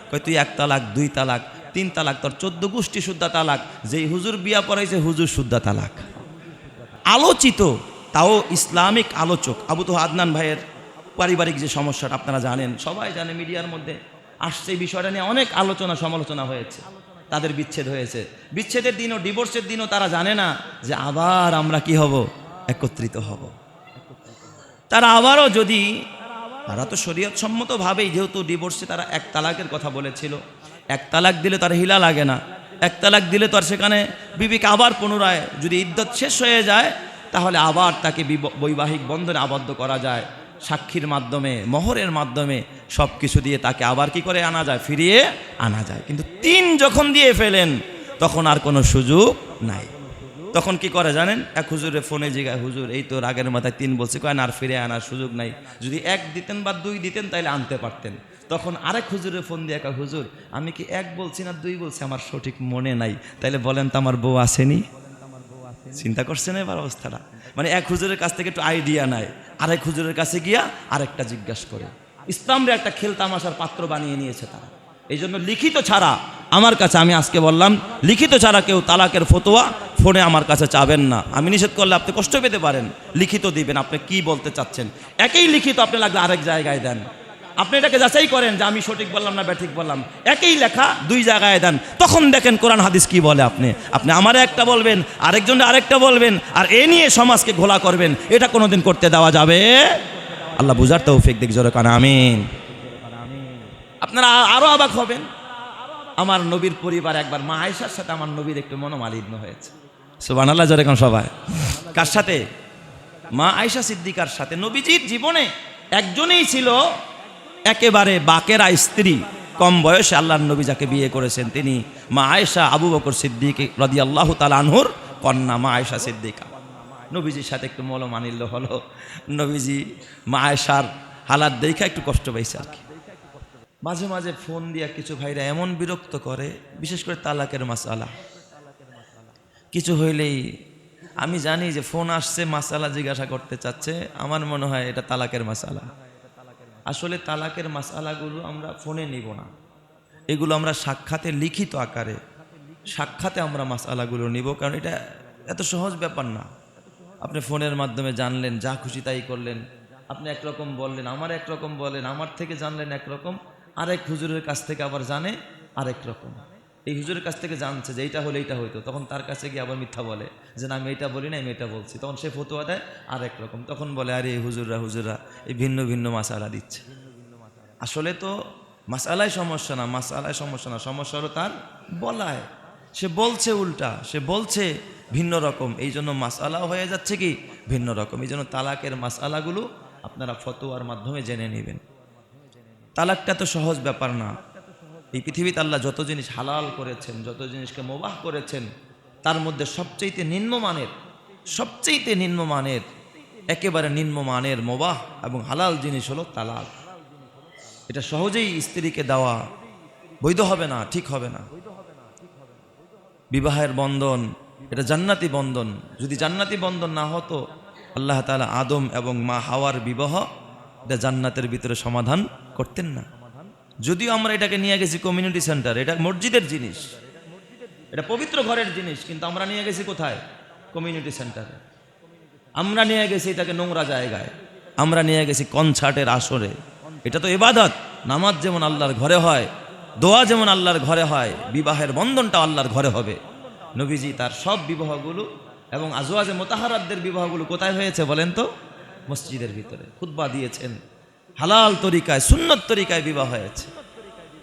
কয় তুই 1 তালাক 2 তালাক 3 তালাক, তোর 14 গোষ্ঠী শুদ্ধা তালাক, যেই হুজুর বিয়া পড়াইছে হুজুর শুদ্ধা তালাক। আলোচিত, তাও ইসলামিক আলোচক আবু তোহা আদনান ভাইয়ের পারিবারিক যে সমস্যাটা আপনারা জানেন, সবাই জানে, মিডিয়ার মধ্যে আসছে, এই বিষয়টা নিয়ে অনেক আলোচনা সমালোচনা হয়েছে। তাদের বিচ্ছেদ হয়েছে, বিচ্ছেদের দিনও ডিভোর্সের দিনও তারা জানে না যে আবার আমরা কি হব, একত্রিত হব। তারা আবারও যদি, তারা তো শরীয়ত সম্মতভাবেই যেহেতু ডিভোর্সে তারা 1 তালাকের কথা বলেছিল, 1 তালাক দিলে তার হিলা লাগে না, 1 তালাক দিলে তো আর সেখানে বিবিকে আবার পুনরায় যদি ইদ্যত শেষ হয়ে যায় তাহলে আবার তাকে বৈবাহিক বন্ধনে আবদ্ধ করা যায়, সাক্ষীর মাধ্যমে, মোহরের মাধ্যমে সব কিছু দিয়ে তাকে আবার কি করে আনা যায়, ফিরিয়ে আনা যায়। কিন্তু 3 যখন দিয়ে ফেলেন তখন আর কোনো সুযোগ নাই। তখন কি করে জানেন, এক হুজুরে ফোনে জিগায়, হুজুর এই তো রাগের মাথায় 3 বলছে, কয় না আর ফিরে আনার সুযোগ নাই, যদি 1 দিতেন বা 2 দিতেন তাইলে আনতে পারতেন। তখন আরেক হুজুরে ফোন দিয়ে, কয় হুজুর আমি কি 1 বলছি না 2 বলছি, আমার সঠিক মনে নাই, তাইলে বলেন তো আমার বউ আসেনি। চিন্তা করছেন এবার অবস্থাটা, মানে এক হুজুরের কাছ থেকে একটু আইডিয়া নেয়, আরেক হুজুরের কাছে গিয়া আরেকটা জিজ্ঞাসা করে। ইসলামরে একটা খেলতামাশার পাত্র বানিয়ে নিয়েছে তারা। এই জন্য লিখিত ছাড়া আমার কাছে, আমি আজকে বললাম, লিখিত ছাড়া কেউ তালাকের ফতোয়া ফোনে আমার কাছে চাবেন না। আমি নিষেধ করলে আপনি কষ্ট পেতে পারেন, লিখিত দিবেন, আপনি কি বলতে চাচ্ছেন। একই লিখিত আপনি লাগলে আরেক জায়গায় দেন, আপনি এটাকে যাচাই করেন যে আমি সঠিক বললাম না ব্যাঠিক বললাম। একই লেখা 2 জায়গায় দেন, তখন দেখেন কোরআন হাদিস কি বলে। আপনি আমারে একটা বলবেন, আরেকজনের আরেকটা বলবেন, আর এ নিয়ে সমাজকে ঘোলা করবেন, এটা কোনোদিন করতে দেওয়া যাবে। আল্লাহ বুঝার তৌফিক দিক, জোরে কান আমিন। আপনারা আরো অবাক হবেন, আমার নবীর পরিবার একবার মা আয়েশার সাথে আমার নবীর একটু মনোমালিন্য হয়েছে। সুবহানাল্লাহ, জোরে কান সবাই। কার সাথে? মা আয়েশা সিদ্দিকার সাথে। নবীজির জীবনে একজনেই ছিল একেবারে বাকেরা স্ত্রী, কম বয়সে আল্লাহর নবী যাকে বিয়ে করেছেন তিনি মা আয়েশা আবু বকর সিদ্দিক রাদিয়াল্লাহু তাআলা আনহুর কন্যা মা আয়েশা সিদ্দিকা। নবীজির সাথে একটু মনোমালিন্য হলো, নবীজি মা আয়েশার হালাত দেখে একটু কষ্ট পাইছে আর কি। মাঝে মাঝে ফোন দিয়া কিছু ভাইরা এমন বিরক্ত করে, বিশেষ করে তালাকের মাসালা কিছু হইলেই, আমি জানি যে ফোন আসছে মাসালা জিজ্ঞাসা করতে চাচ্ছে, আমার মনে হয় এটা তালাকের মাসালা। আসলে তালাকের মাসালাগুলো আমরা ফোনে নিব না, এগুলো আমরা সাক্ষাতে, লিখিত আকারে সাক্ষাতে আমরা মাসালাগুলো নিব, কারণ এটা এত সহজ ব্যাপার না। আপনি ফোনের মাধ্যমে জানলেন, যা খুশি তাই করলেন, আপনি একরকম বললেন, আমার একরকম বলেন, আমার থেকে জানলেন একরকম, আরেক হুজুরের কাছ থেকে আবার জানে আরেক রকম। এই হুজুরের কাছ থেকে জানছে যে এইটা হলে এইটা হইতো, তখন তার কাছে গিয়ে আবার মিথ্যা বলে যে না আমি এটা বলি না, আমি এটা বলছি, তখন সে ফতোয়া দেয় আরেক রকম। তখন বলে আরে এই হুজুররা এই ভিন্ন ভিন্ন মাসালা দিচ্ছে। আসলে তো মাসালায় সমস্যা না, মাসালায় সমস্যা না, সমস্যা হলো তার বলায়, সে বলছে উল্টা, সে বলছে ভিন্ন রকম, এই জন্য মাসালাও হয়ে যাচ্ছে কি ভিন্ন রকম। এই জন্য তালাকের মাসালাগুলো আপনারা ফতোয়ার মাধ্যমে জেনে নেবেন। তালাকটা তো সহজ ব্যাপার না। এই পৃথিবীতে আল্লাহ যত জিনিস হালাল করেছেন, যত জিনিসকে মুবাহ করেছেন, তার মধ্যে সবচেয়ে নিম্নমানের একেবারে নিম্নমানের মুবাহ এবং হালাল জিনিস হলো তালাক। এটা সহজেই স্ত্রীকে দেওয়া বৈধ হবে না, ঠিক হবে না। বিবাহের বন্ধন এটা জান্নাতি বন্ধন, যদি জান্নাতি বন্ধন না হতো আল্লাহ তাআলা আদম এবং মা হাওয়ার বিবাহ এটা জান্নাতের ভিতরে সমাধান করতেন না। যদিও আমরা এটাকে নিয়ে গেছি কমিউনিটি সেন্টার, এটা মসজিদের জিনিস, এটা পবিত্র ঘরের জিনিস, কিন্তু আমরা নিয়ে গেছি কোথায়? কমিউনিটি সেন্টারে। আমরা নিয়ে গেছি এটাকে নোংরা জায়গায়, আমরা নিয়ে গেছি কনসার্টের আসরে। এটা তো ইবাদত, নামাজ যেমন আল্লাহর ঘরে হয়, দোয়া যেমন আল্লাহর ঘরে হয়, বিবাহের বন্ধনটা আল্লাহর ঘরে হবে। নবীজি তার সব বিবাহগুলো এবং আজওয়াজে মুতাহারাতদের বিবাহগুলো কোথায় হয়েছে বলেন তো? মসজিদের ভিতরে খুতবা দিয়েছেন, হালাল তরিকায়, সুন্নত তরিকায় বিবাহ হয়েছে।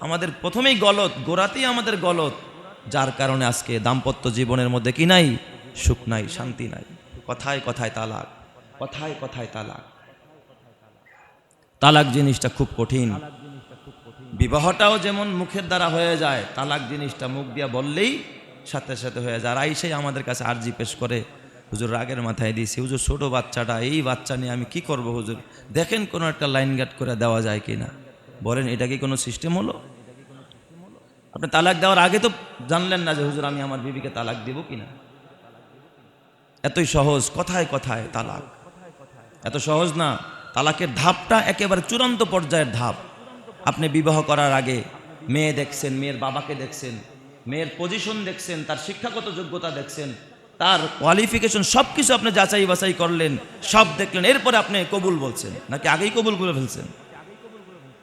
আমাদের প্রথমেই গলত, গোড়াতেই আমাদের গলত, যার কারণে আজকে দাম্পত্য জীবনের মধ্যে কি নাই? সুখ নাই, শান্তি নাই। কথায় কথায় তালাক, কথায় কথায় তালাক। তালাক জিনিসটা খুব কঠিন। বিবাহটাও যেমন মুখের দ্বারা হয়ে যায়, তালাক জিনিসটা মুখ দিয়া বললেই সাথে সাথে হয়ে যায়। আর আইসেই আমাদের কাছে আরজি পেশ করে, হুজুর রাগের মাথায় দিয়েছি, হুজুর ছোট বাচ্চাটা, এই বাচ্চা নিয়ে আমি কি করব হুজুর, দেখেন কোনো একটা লাইন গার্ড করে দেওয়া যায় কিনা। বলেন এটা কি কোনো সিস্টেম হলো? আপনি তালাক দেওয়ার আগে তো জানলেন না যে হুজুর আমি আমার বিবিকে তালাক দিব কিনা। এতই সহজ, কথায় কথায় তালাক। এত সহজ না। তালাকের ধাপটা একেবারে চূড়ান্ত পর্যায়ের ধাপ। আপনি বিবাহ করার আগে মেয়ে দেখছেন, মেয়ের বাবাকে দেখছেন, মেয়ের পজিশন দেখছেন, তার শিক্ষাগত যোগ্যতা দেখছেন, তার কোয়ালিফিকেশন, সব কিছু আপনি যাচাই বাছাই করলেন, সব দেখলেন, এরপরে আপনি কবুল বলছেন, নাকি আগেই কবুল করে ফেলছেন?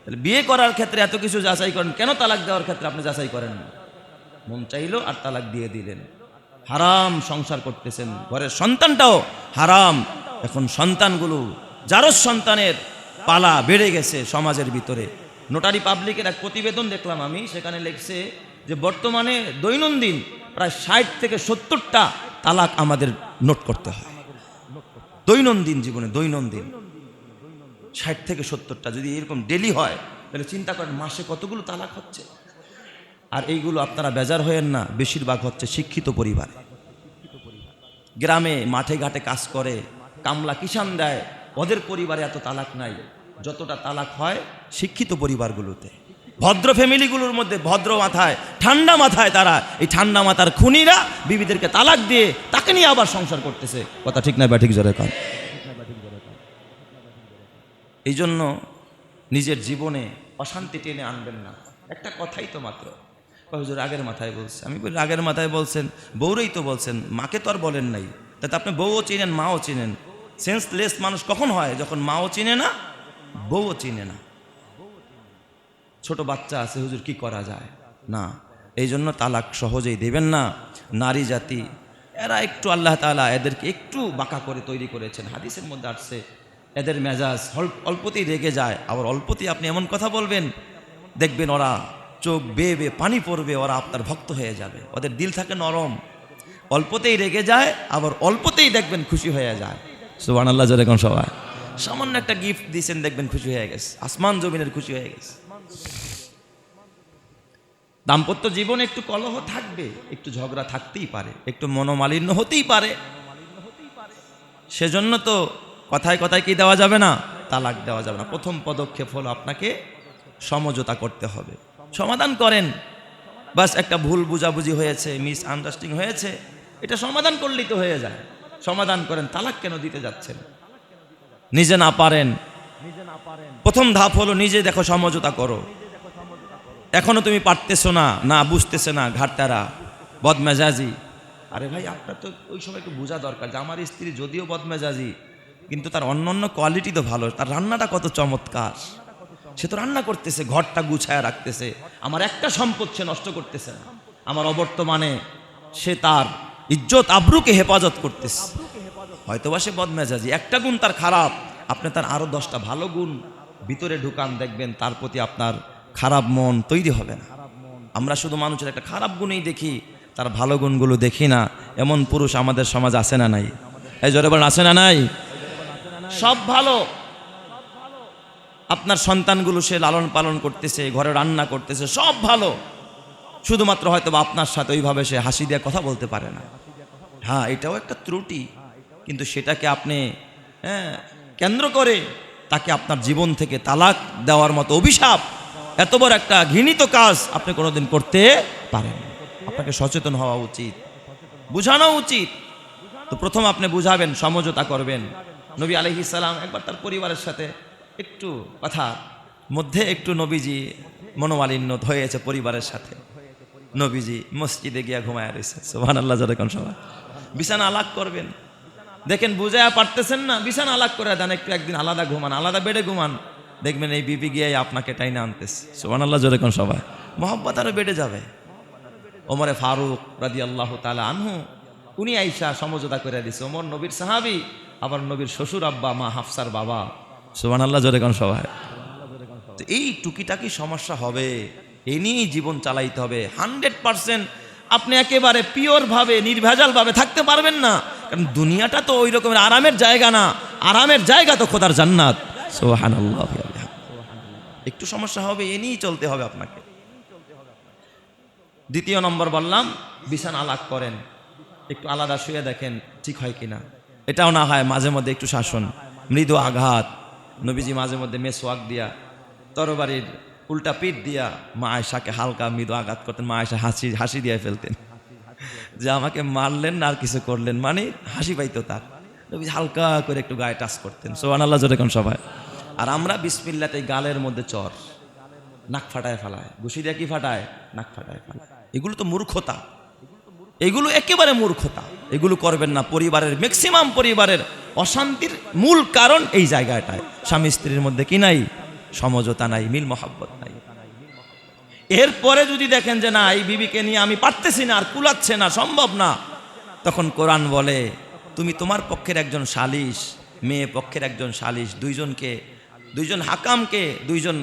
তাহলে বিয়ে করার ক্ষেত্রে এত কিছু যাচাই করেন, কেন তালাক দেওয়ার ক্ষেত্রে আপনি যাচাই করেন না? মন চাইলো আর তালাক দিয়ে দিলেন। হারাম সংসার করতেছেন, ঘরের সন্তানটাও হারাম। এখন সন্তানগুলো, জারজ সন্তানের পালা বেড়ে গেছে সমাজের ভিতরে। নোটারি পাবলিকের এক প্রতিবেদন দেখলাম আমি, সেখানে লিখছে যে বর্তমানে দৈনন্দিন প্রায় 60 থেকে 70টা তালাক আমাদের নোট করতে হয় দৈনন্দিন জীবনে। দৈনন্দিন 60 থেকে 70টা, যদি এরকম ডেলি হয় তাহলে চিন্তা করেন মাসে কতগুলো তালাক হচ্ছে। আর এইগুলো আপনারা বেজার হয়েন না, বেশিরভাগ হচ্ছে শিক্ষিত পরিবারে, গ্রামে মাঠে ঘাটে কাজ করে, কামলা কিষান দেয়, ওদের পরিবারে এত তালাক নাই যতটা তালাক হয় শিক্ষিত পরিবারগুলোতে। ভদ্র ফ্যামিলিগুলোর মধ্যে ভদ্র মাথায়, ঠান্ডা মাথায় তারা, এই ঠান্ডা মাথার খুনিরা বিবিদেরকে তালাক দিয়ে তাকে নিয়ে আবার সংসার করতেছে। কথা ঠিক না ব্যাঠিক জোরে কর। এই জন্য নিজের জীবনে অশান্তি টেনে আনবেন না। একটা কথাই তো মাত্র, হুজুর আগের মাথায় বলছে। আমি বলি আগের মাথায় বলছেন, বউরেই তো বলছেন, মাকে তো আর বলেন নাই। তাতে আপনি বউও চিনেন, মাও চিনেন। সেন্সলেস মানুষ কখন হয়? যখন মাও চিনে না, বউও চিনে না। ছোট বাচ্চা আছে, হুজুর কি করা যায়? না, এই জন্য তালাক সহজেই দেবেন না। নারী জাতি এরা একটু, আল্লাহ তাআলা এদেরকে একটু বাঁকা করে তৈরি করেছেন। হাদিসের মধ্যে আসছে এদের মেজাজ অল্পতেই রেগে যায়, আবার অল্পতেই আপনি এমন কথা বলবেন, দেখবেন ওরা চোখ বেয়ে বেয়ে পানি পড়বে, ওরা আপনার ভক্ত হয়ে যাবে। ওদের দিল থাকে নরম, অল্পতেই রেগে যায়, আবার অল্পতেই দেখবেন খুশি হয়ে যায়। সুবহানাল্লাহ, যেরকম সবাই সামান্য একটা গিফট দিয়েছেন, দেখবেন খুশি হয়ে গেছে, আসমান জমিনের খুশি হয়ে গেছে। দাম্পত্য জীবনে একটু কলহ থাকবে, একটু ঝগড়া থাকতেই পারে, একটু মনোমালিন্য হতেই পারে। সেজন্য তো কথায় কথায় কি দেওয়া যাবে না? তালাক দেওয়া যাবে না। প্রথম পদক্ষেপ হলো আপনাকে সমঝোতা করতে হবে, সমাধান করেন। বাস একটা ভুল বুঝাবুঝি হয়েছে, মিস আন্ডারস্ট্যান্ডিং হয়েছে, এটা সমাধান করলেই তো হয়ে যায়। সমাধান করেন, তালাক কেন দিতে যাচ্ছেন? নিজে না পারেন, প্রথম ধাপ হলো নিজে দেখো, সমঝোতা করো। এখনো তুমি পারতেছো না, না বুঝতেছে না, ঘাটতারা, বদমেজাজি। আরে ভাই, আপনার তো ওই সময় একটু বোঝা দরকার যে আমার স্ত্রী যদিও বদমেজাজি, কিন্তু তার অন্যান্য কোয়ালিটি তো ভালো, তার রান্নাটা কত চমৎকার, সে তো রান্না করতেছে, ঘরটা গুছায় রাখতেছে, আমার একটা সম্পদ সে নষ্ট করতেছে না, আমার অবর্তমানে সে তার ইজ্জত আবরুকে হেফাজত করতেছে। হয়তোবা সে বদমেজাজি, একটা গুণ তার খারাপ, আপনি তার আরো 10টা ভালো গুণ ভিতরে ঢুকান, দেখবেন তার প্রতি আপনার খারাপ মন তৈরি হবে না। আমরা শুধু মানুষের একটা খারাপ গুণই দেখি, তার ভালো গুণগুলো দেখি না। এমন পুরুষ আমাদের সমাজ আছে না নাই? এই জোরে বলেন, আছে না নাই? সব ভালো, আপনার সন্তানগুলো সে লালন পালন করতেছে, ঘরে রান্না করতেছে, সব ভালো, শুধুমাত্র হয়তো আপনার সাথে ওইভাবে সে হাসি দিয়ে কথা বলতে পারে না। হ্যাঁ, এটাও একটা ত্রুটি, কিন্তু সেটাকে আপনি কেন্দ্র করে তাকে আপনার জীবন থেকে তালাক দেওয়ার মতো অভিশাপ, এত বড় একটা ঘৃণিত কাজ আপনি কোনোদিন করতে পারেন। আপনাকে সচেতন হওয়া উচিত, বুঝানো উচিত। তো প্রথম আপনি বুঝাবেন, সমঝোতা করবেন। নবী আলাইহিস সালাম একবার তার পরিবারের সাথে একটু কথা মধ্যে একটু নবীজি মনোমালিন্য হয়েছে পরিবারের সাথে, নবীজি মসজিদে গিয়া ঘুমায় রয়েছে। সুবহানাল্লাহ, যেরকম সবাই বিছানা আলাগ করবেন, দেখেন বুঝায়া পারতেছেন না, বিছানা আলাগ করে দেন, একটু একদিন আলাদা ঘুমান, আলাদা বেডে ঘুমান, দেখবেন এই বিবি গিয়ে আপনাকে টাইনা আনতেছে। সুবহানাল্লাহ, যেরকম সবাই মহব্বত আরো বেড়ে যাবে। ওমরে ফারুক রাদিয়াল্লাহু তাআলা আনহু, উনি আইসা সমঝোতা করে দিছে। ওমর নবীর সাহাবী, আবার নবীর শ্বশুর আব্বা মা হাফসার বাবা। সুবহানাল্লাহ, যেরকম সবাই। তো এই টুকিটাকি সমস্যা হবে, এই নিয়েই জীবন চালাইতে হবে। 100% আপনি একেবারে পিওর ভাবে, নির্ভেজাল ভাবে থাকতে পারবেন না, কারণ দুনিয়াটা তো ওই রকমের আরামের জায়গা না। আরামের জায়গা তো খোদার জান্নাত। সুবহানাল্লাহ। একটু সমস্যা হবে, এ নিয়েই চলতে হবে আপনাকে। দ্বিতীয় নম্বর বললাম, বিছানা আলাগ করেন, একটু আলাদা শুয়ে দেখেন ঠিক হয় কিনা। এটাও না হয় মাঝে মধ্যে একটু শাসন, মৃদু আঘাত। নবীজি মাঝে মধ্যে মেসওয়াক দিয়া, তরবারির উল্টা পিঠ দিয়া মা আয়েশাকে হালকা মৃদু আঘাত করতেন। মা আয়েশা হাসি দিয়ে ফেলতেন যে আমাকে মারলেন না আর কিছু করলেন, মানে হাসি পাইতো তার। নবীজি হালকা করে একটু গায়ে টাচ করতেন। সুবহানাল্লাহ, যেরকম সবাই। আর আমরা বিসমিল্লাতে গালের মধ্যে চর, নাক ফাটায় ফেলায়, ঘুষি দিয়ে কি ফাটায়? নাক ফাটায় ফেলায়। এগুলো তো মূর্খতা, এগুলো একেবারে মূর্খতা। এগুলো করবেন না। পরিবারের ম্যাক্সিমাম পরিবারের অশান্তির মূল কারণ এই জায়গাটায়। স্বামী স্ত্রীর মধ্যে কি নাই? সমঝোতা নাই, মিল মহাব্বত নাই। এরপরে যদি দেখেন যে না, এই বিবিকে নিয়ে আমি পারতেছি না, আর কুলাচ্ছে না, সম্ভব না, তখন কোরআন বলে তুমি তোমার পক্ষের একজন সালিশ, মেয়ে পক্ষের একজন সালিশ, দুইজন হাকামকে, দুইজন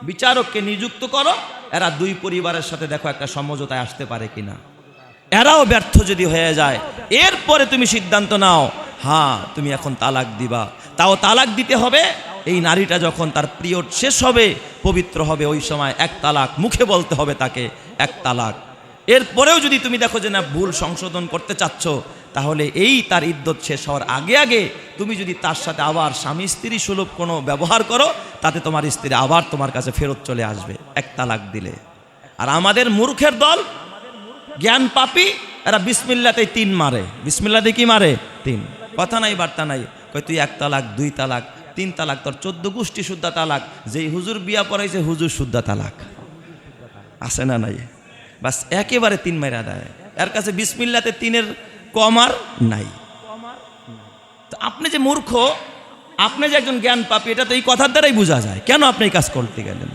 বিচারককে নিযুক্ত করো। এরা দুই পরিবারের সাথে দেখো একটা সমঝোতায় আসতে পারে কিনা। এরাও ব্যর্থ যদি হয়ে যায়, এরপরে তুমি সিদ্ধান্ত নাও, হ্যাঁ তুমি এখন তালাক দিবা। তাও তালাক দিতে হবে এই নারীটা যখন তার পিরিয়ড শেষ হবে, পবিত্র হবে, ওই সময় এক তালাক মুখে বলতে হবে তাকে, এক তালাক। এরপরেও যদি তুমি দেখো যে না ভুল সংশোধন করতে চাচ্ছ, তাহলে এই তার ইদ্যত শেষ হওয়ার আগে আগে তুমি যদি তার সাথে আবার স্বামী স্ত্রী সুলভ কোনো ব্যবহার করো, তাতে তোমার স্ত্রী আবার তোমার কাছে ফেরত চলে আসবে এক তালাক দিলে। আর আমাদের মূর্খের দল, জ্ঞান পাপী, এরা বিসমিল্লাতেই 3 মারে। বিসমিল্লাতে কি মারে? 3। কথা নাই বার্তা নাই, কই তুই 1 তালাক, 2 তালাক, 3 তালাক, তোর 14 গোষ্ঠী শুদ্ধা তালাক। যেই হুজুর বিয়া পড়াইছে হুজুর শুদ্ধা তালাক। আছে না নাই? বাস একেবারে 3 মাইরা দেয়। এর কাছে বিসমিল্লাতে 3-এর কম আর নাই। তো আপনি যে মূর্খ, আপনি যে একজন জ্ঞান পাপী, এটা তো এই কথার দ্বারাই বোঝা যায়। কেন আপনি এই কাজ করতে গেলেন?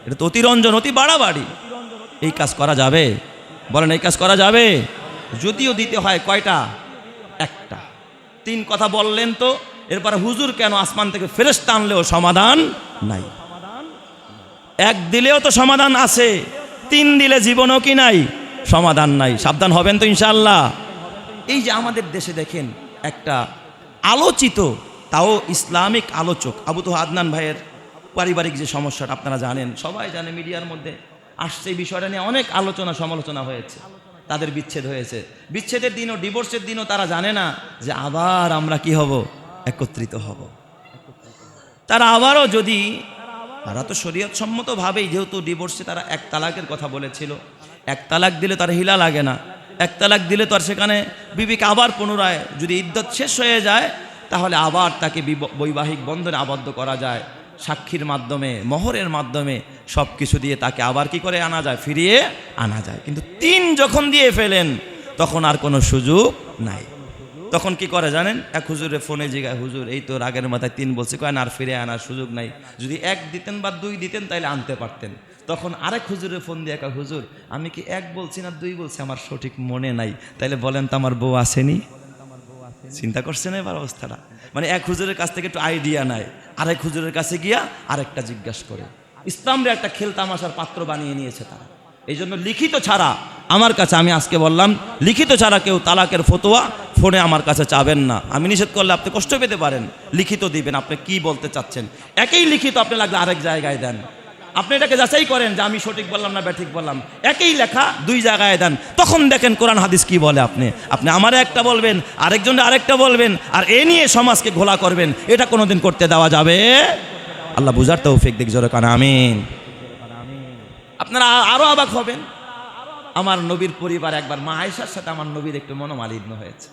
এটা তো অতিরঞ্জন, অতি বাড়াবাড়ি। এই কাজ করা যাবে? বলেন এই কাজ করা যাবে? যদিও দিতে হয় কয়টা? একটা। 3 কথা বললেন তো, এরপরে হুজুর কেন আসমান থেকে ফেরেশতা আনলেও সমাধান নাই। 1 দিলেও তো সমাধান আছে, 3 দিলে জীবনও কি নাই? সমাধান নাই। সাবধান হবেন তো ইনশাআল্লাহ। এই যে আমাদের দেশে দেখেন একটা আলোচিত, তাও ইসলামিক আলোচক আবু তো আদনান ভাইয়ের পারিবারিক যে সমস্যাটা আপনারা জানেন, সবাই জানে, মিডিয়ার মধ্যে আসছে, এই বিষয়টা নিয়ে অনেক আলোচনা সমালোচনা হয়েছে। তাদের বিচ্ছেদ হয়েছে, বিচ্ছেদের দিনও, ডিভোর্সের দিনও তারা জানে না যে আবার আমরা কি হব? একত্রিত হব। তারা আবারও যদি, তারা তো শরীয়ত সম্মতভাবেই, যেহেতু ডিভোর্সে তারা 1 তালাকের কথা বলেছিল, 1 তালাক দিলে তার হিলা লাগে না। 1 তালাক দিলে তো আর সেখানে বিবিকে আবার পুনরায়, যদি ইদ্যত শেষ হয়ে যায়, তাহলে আবার তাকে বৈবাহিক বন্ধনে আবদ্ধ করা যায়। সাক্ষীর মাধ্যমে, মোহরের মাধ্যমে সব কিছু দিয়ে তাকে আবার কি করে আনা যায়? ফিরিয়ে আনা যায়। কিন্তু 3 যখন দিয়ে ফেলেন, তখন আর কোনো সুযোগ নাই। তখন কি করে জানেন? এক হুজুরে ফোনে জিগায়, হুজুর এই তো রাগের মাথায় 3 বলছে, কয় না আর ফিরে আনার সুযোগ নাই। যদি 1 দিতেন বা 2 দিতেন তাইলে আনতে পারতেন। তখন আরেক হুজুরে ফোন দিয়ে, কয় হুজুর আমি কি 1 বলছি না 2 বলছি, আমার সঠিক মনে নাই, তাইলে বলেন তো আমার বউ আসেনি? চিন্তা করছেন এবার অবস্থাটা? মানে এক হুজুরের কাছ থেকে একটু আইডিয়া নেয়, আরেক হুজুরের কাছে গিয়া আরেকটা জিজ্ঞাসা করে। ইসলামরে একটা খেলতামাশার পাত্র বানিয়ে নিয়েছে তারা। এই জন্য লিখিত ছাড়া আমার কাছে, আমি আজকে বললাম, লিখিত ছাড়া কেউ তালাকের ফতোয়া ফোনে আমার কাছে চাবেন না। আমি নিষেধ করলে আপনি কষ্ট পেতে পারেন, লিখিত দিবেন আপনি কি বলতে চাচ্ছেন। একই লিখিত আপনি লাগলে আরেক জায়গায় দেন, আপনি এটাকে যাচাই করেন যে আমি সঠিক বললাম না ব্যাঠিক বললাম। একই লেখা 2 জায়গায় দেন, তখন দেখেন কোরআন হাদিস কি বলে। আপনি আমারে একটা বলবেন, আরেকজনের আরেকটা বলবেন, আর এ নিয়ে সমাজকে ঘোলা করবেন, এটা কোনোদিন করতে দেওয়া যাবে? আল্লাহ বুঝার তৌফিক দিক, জোরে কান আমিন। আপনারা আরো অবাক হবেন, আমার নবীর পরিবার একবার মা আয়েশার সাথে আমার নবীর একটু মনোমালিন্য হয়েছে।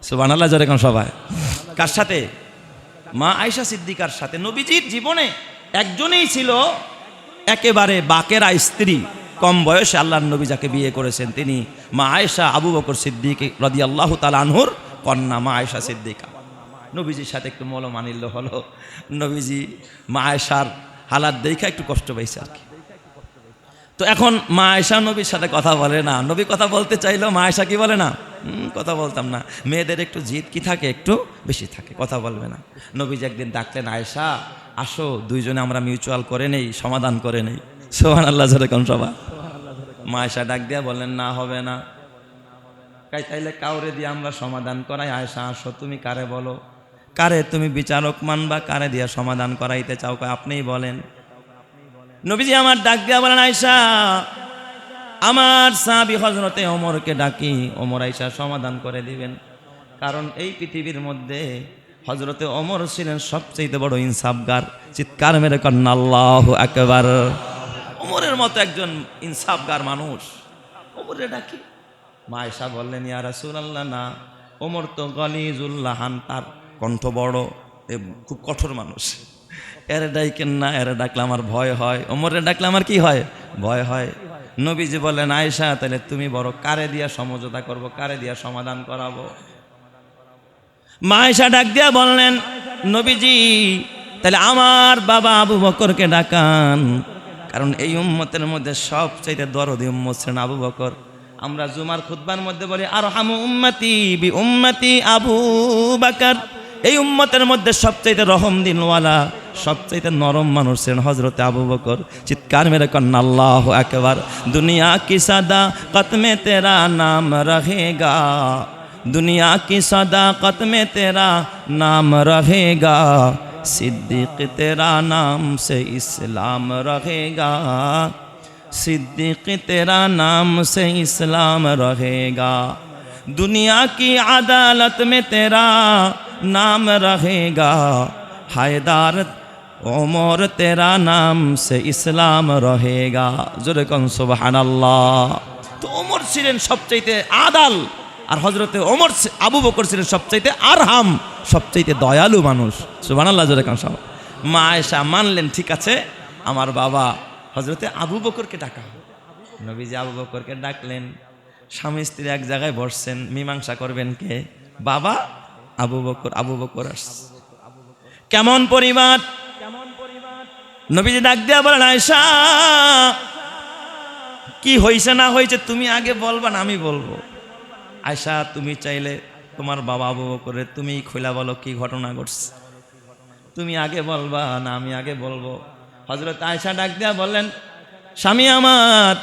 সুবহানাল্লাহ, জোরে কান সবাই। কার সাথে? মা আয়েশা সিদ্দিকার সাথে। নবীজির জীবনে একজনেই ছিল একেবারে বাকেরা স্ত্রী, কম বয়সে আল্লাহর নবী যাকে বিয়ে করেছেন তিনি মা আয়েশা আবু বকর সিদ্দিক রাদিয়াল্লাহু তাআলা আনহুর কন্যা মা আয়েশা সিদ্দিকা। নবীজির সাথে একটু মনোমালিন্য হলো। নবীজি মা আয়েশার হালাত দেখে একটু কষ্ট পাইছে আর কি। তো এখন মা আয়েশা নবীর সাথে কথা বলে না। নবী কথা বলতে চাইলেও মা আয়েশা কি বলে না, কথা বলতাম না। মেয়েদের একটু জিদ কি থাকে, একটু বেশি থাকে, কথা বলবে না। নবীজি একদিন ডাকলেন, আয়েশা আসো, 2 জনে আমরা মিউচুয়াল করে নেই, সমাধান করে নেই। সুবহানাল্লাহ, যেরকম সবাই। মা আয়েশা ডাক দিয়া বললেন, না হবে না, তাইলে কাউরে দিয়ে আমরা সমাধান করাই। আয়েশা আসো, তুমি কারে বলো, কারে তুমি বিচারক মানবা, কারে দিয়া সমাধান করাইতে চাও, আপনিই বলেন। নবীজি আমার ডাক দিয়া বলেন, আয়েশা আমার সাহাবী হযরতে ওমরকে ডাকি, ওমর আয়েশা সমাধান করে দিবেন। কারণ এই পৃথিবীর মধ্যে হযরতে ওমর ছিলেন সবচেয়ে বড় ইনসাফগার। চিৎকার মেরে কন্যা আল্লাহু আকবার। ওমরের মতো একজন ইনসাফগার মানুষ, ওমরে ডাকি। মা আয়েশা বললেন, ইয়া রাসূলুল্লাহ, না, ওমর তো গলিজুল লাহান, তার কণ্ঠ বড়, খুব কঠোর মানুষ। এরে ডাইকেন না, এরে ডাকলে আমার ভয় হয়, ওমরে ডাকলে আমার কি হয়, ভয় হয়। নবীজি বললেন, আয়েশা তাহলে তুমি বড়, কারে দিয়া সমঝোতা করব, কারে দিয়া সমাধান করাবো? মা আয়েশা ডাক দিয়া বললেন, নবীজি তাহলে আমার বাবা আবু বকরকে ডাকান, কারণ এই উম্মতের মধ্যে সবচাইতে দরদি উম্মত ছিলেন আবু বকর। আমরা জুমার খুতবার মধ্যে বলি আরহামু উম্মতি বি উম্মতি আবু বকর, এই উম্মতের মধ্যে সবচাইতে রহম দিনওয়ালা, সবচাইতে নরম মানুষ ছিলেন হযরতে আবু বকর। চিৎকার মেরে কন্না আল্লাহু আকবার। দুনিয়া কি সাদাকত মে তেরা নাম রহেগা, दुनिया की सदाकत में तेरा नाम रहेगा, सिद्दीक तेरा नाम से इस्लाम रहेगा, सिद्दीक तेरा नाम से इस्लाम रहेगा, दुनिया की अदालत में तेरा नाम रहेगा, हैदर उमर तेरा नाम से इस्लाम रहेगा। जोरे कौन सुबहानाल्लाह। तो उमर ছিলেন সবচাইতে আদাল, আর হযরতে ওমর আবু বকর ছিলেন সবচাইতে আরহাম, সবচাইতে দয়ালু মানুষ। সুবহানাল্লাহ জোরে কান সাহেব। মা আয়েশা মানলেন, ঠিক আছে আমার বাবা হযরতে আবু বকরকে ডাকা। নবীজি আবু বকরকে ডাকলেন, স্বামী স্ত্রী এক জায়গায় বসছেন, মীমাংসা করবেন কে? বাবা আবু বকর। আবু বকর আসছে, কেমন পরিবার? নবীজি ডাক দিয়া বলেন, আয়েশা কি হয়েছে না হয়েছে তুমি আগে বলবা না আমি বলবো? আয়েশা তুমি চাইলে তোমার বাবা আবু বকরের তুমি খোলা বলো কি ঘটনা ঘটছে, তুমি আগে বলবা না আমি আগে বলবো? হযরত আয়েশা ডাক দিয়া বললেন, স্বামী আমার,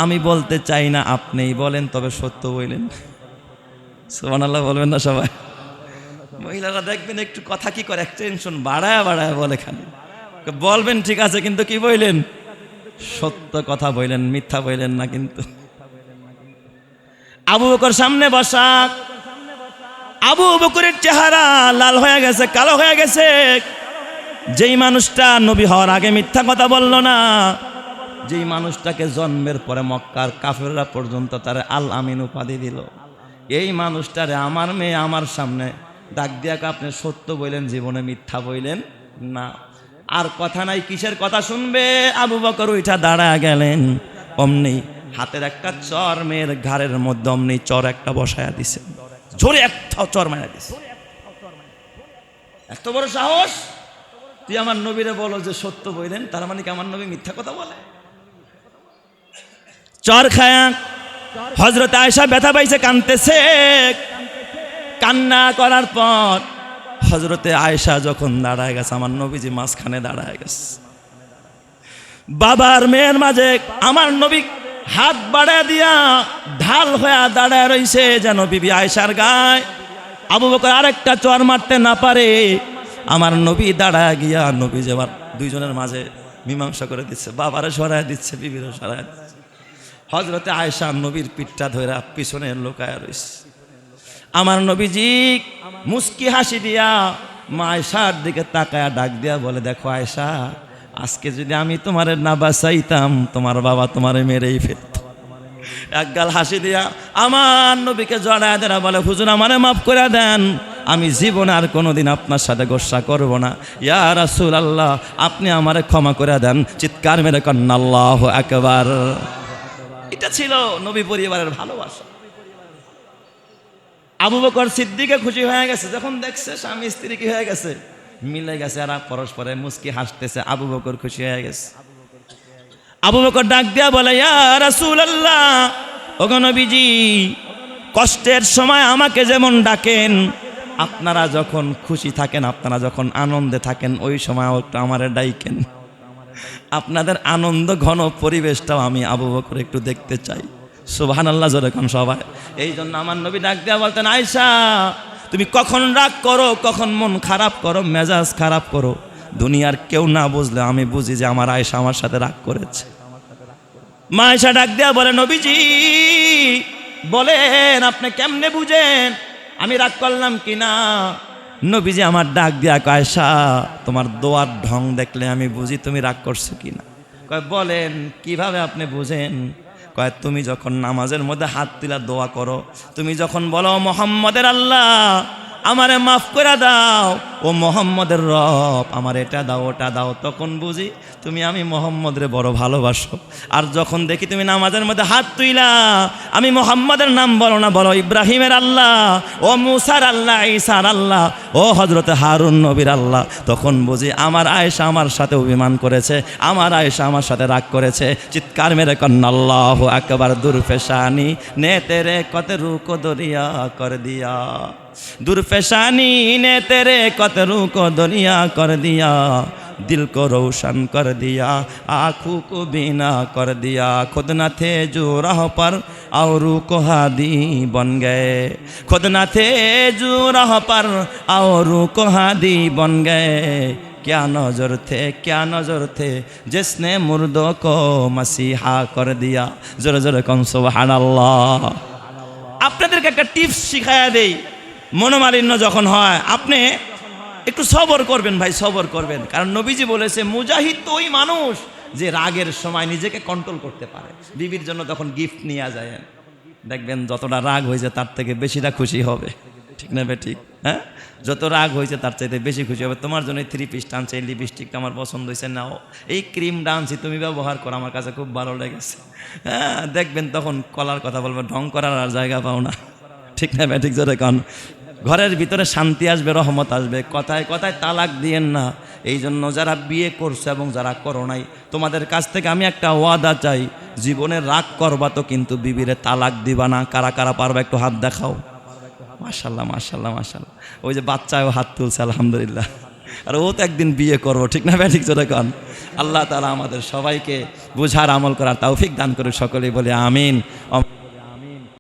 আমি বলতে চাই না, আপনিই বলেন, তবে সত্য বললেন। সুবহানাল্লাহ বলবেন না সবাই? মহিলারা দেখবেন একটু কথা কি করে, এক্সটেনশন বাড়ায় বাড়ায় বলে, খালি বলবেন ঠিক আছে কিন্তু কি বললেন? সত্য কথা বললেন, মিথ্যা বললেন না কিন্তু। আবু বকর সামনে বসা, আবু বকরের চেহারা লাল হয়ে গেছে, কালো হয়ে গেছে। যেই মানুষটা নবী হওয়ার আগে মিথ্যা কথা বলল না, যেই মানুষটাকে জন্মের পরে মক্কার কাফেররা পর্যন্ত তার আল আমিন উপাধি দিল, এই মানুষটারে আমার মেয়ে আমার সামনে ডাক দিয়া আপনি সত্য বললেন, জীবনে মিথ্যা বললেন না। আর কথা নাই, কিসের কথা শুনবে? আবু বকর উঠা দাঁড়ায় গেলেন, অমনি হাতের একটা চর মেয়ের ঘাড়ের মধ্যে অমনি চর একটা বসায়া দিছে, জোরে একটা চর মারা দিছে। এত বড় সাহস, তুই আমার নবীরে বলো যে সত্য বললেন, তার মানে কি আমার নবী মিথ্যা কথা বলে? চর খায়া হযরত আয়েশা ব্যথা পাইছে, কাঁদতেছে। কান্না করার পর হযরতে আয়েশা যখন দাঁড়ায় গেছে, আমার নবীজি মাঝখানে দাঁড়ায় গেছে। বাবার মেয়ের মাঝে আমার নবী হাত বাড়ায় দিয়া ঢাল হয়ে দাঁড়ায় রইছে, যেন বিবি আয়েশার গায়ে আবু বকর আরেকটা চর মারতে না পারে। আমার নবী দাঁড়ায় গিয়া নবীজি আবার দুইজনের মাঝে মীমাংসা করে দিচ্ছে, বাবারে সরায় দিচ্ছে, বিবিরও সরায় দিচ্ছে। হযরতে আয়েশা নবীর পিঠটা ধরে পিছনে লুকায় রইছে। আমার নবীজি মুস্কি হাসি দিয়া মা আয়েশার দিকে তাকায়া ডাক দিয়া বলে, দেখো আয়েশা, আজকে যদি আমি তোমারে না বাঁচাইতাম, তোমার বাবা তোমারে মেরেই ফেলত। একগাল হাসি দিয়া আমার নবীকে জড়ায় দেয়া বলে, হুজুর আমারে মাফ করে দেন, আমি জীবনে আর কোনোদিন আপনার সাথে গোসা করব না। ইয়া রাসূলুল্লাহ, আপনি আমারে ক্ষমা করে দেন। চিৎকার মেরে কন্না আল্লাহু আকবার। এটা ছিল নবী পরিবারের ভালোবাসা। আবু বকর সিদ্দিকে খুশি হয়ে গেছে, যখন দেখছে স্বামী স্ত্রী কি হয়ে গেছে, মিলে গেছে, আর পরস্পরে মুস্কি হাসতেছে। আবু বকর খুশি হয়ে গেছে। আবু বকর ডাক দিয়া বলে, ইয়া রাসূলুল্লাহ, ওগো নবীজি, কষ্টের সময় আমাকে যেমন ডাকেন, আপনারা যখন খুশি থাকেন, আপনারা যখন আনন্দে থাকেন, ওই সময় একটু আমারে ডাইকেন। আপনাদের আনন্দ ঘন পরিবেশটাও আমি আবু বকর একটু দেখতে চাই। সুবহানাল্লাহ জোরে কোন সবাই। এই জন্য আমার নবী ডাক দিয়া বলতেন, আয়েশা তুমি কখন রাগ করো, কখন মন খারাপ করো, মেজাজ খারাপ করো, দুনিয়ার কেউ না বুঝলে আমি বুঝি যে আমার আয়েশা আমার সাথে রাগ করেছে। মা আয়েশা ডাক দিয়া বলে, নবীজি বলেন আপনি কেমনে বুঝেন আমি রাগ করলাম কিনা? নবীজি আমার ডাক দিয়া কয়, আয়েশা তোমার দোয়ার ঢং দেখলে আমি বুঝি তুমি রাগ করছো কিনা। কয় বলেন কিভাবে আপনি বুঝেন? কয় তুমি যখন নামাজের মধ্যে হাত তুলা দোয়া করো, তুমি যখন বলো মুহাম্মদের আল্লাহ আমারে মাফ করে দাও, ও মোহাম্মদের রব আমার এটা দাও ওটা দাও, তখন বুঝি তুমি আমি মোহাম্মদরে বড় ভালোবাসো। আর যখন দেখি তুমি নামাজের মধ্যে হাত তুইলা আমি মোহাম্মদের নাম বলো না, বলো ইব্রাহিমের আল্লাহ, ও মুসার আল্লাহ, ঈসার আল্লাহ, ও হজরতে হারুন নবীর আল্লাহ, তখন বুঝি আমার আয়েশা আমার সাথে অভিমান করেছে, আমার আয়েশা আমার সাথে রাগ করেছে। চিৎকার মেরে কন্না আল্লাহু আকবার। দুরফেশানি নে তেরে কত রুকো দরিয়া কর দিয়া, दुरफेशानी ने तेरे कतरू को दुनिया कर दिया, दिल को रोशन कर दिया, आँखों को बीना कर दिया। खुद न थे जो राह पर और को हादी बन गए, खुद न थे जो राह पर और को हादी बन गए। क्या नज़र थे, क्या नज़र थे जिसने मुर्दों को मसीहा कर दिया। जोरे जोरे कौन सुबहानाल्लाह। আপনাদেরকে একটা টিপস শিখায়া দেই, মনোমালিন্য যখন হয় আপনি একটু সবর করবেন ভাই, সবর করবেন। কারণ নবীজি বলেছে মুজাহিদ তো ওই মানুষ যে রাগের সময় নিজেকে কন্ট্রোল করতে পারে। বিবির জন্য তখন গিফট নিয়ে যায়, দেখবেন যতটা রাগ হয়েছে তার থেকে বেশিটা খুশি হবে, ঠিক না বে ঠিক? হ্যাঁ, যত রাগ হয়েছে তার চাইতে বেশি খুশি হবে। তোমার জন্য 3 পিস টানছে, এই লিপস্টিকটা আমার পছন্দ হয়েছে, নাও এই ক্রিমটা আনছি তুমি ব্যবহার করো, আমার কাছে খুব ভালো লেগেছে। হ্যাঁ, দেখবেন তখন কলার কথা বলবে, ঢং করার আর জায়গা পাও না, ঠিক না বে ঠিক? জোরে কন। ঘরের ভিতরে শান্তি আসবে, রহমত আসবে। কথায় কথায় তালাক দিয়েন না। এই জন্য যারা বিয়ে করছে এবং যারা করো নাই, তোমাদের কাছ থেকে আমি একটা ওয়াদা চাই, জীবনে রাগ করবা তো কিন্তু বিবিরে তালাক দিবা না। কারা কারা পারবা একটু হাত দেখাও। মাশাল্লাহ মাশাল্লাহ মাশাল্লাহ। ওই যে বাচ্চাও হাত তুলছে, আলহামদুলিল্লাহ। আর ও তো একদিন বিয়ে করবো, ঠিক না ঠিক? জোরে কন। আল্লাহ তাআলা আমাদের সবাইকে বুঝার আমল করার তৌফিক দান করুক, সকলেই বলে আমিন।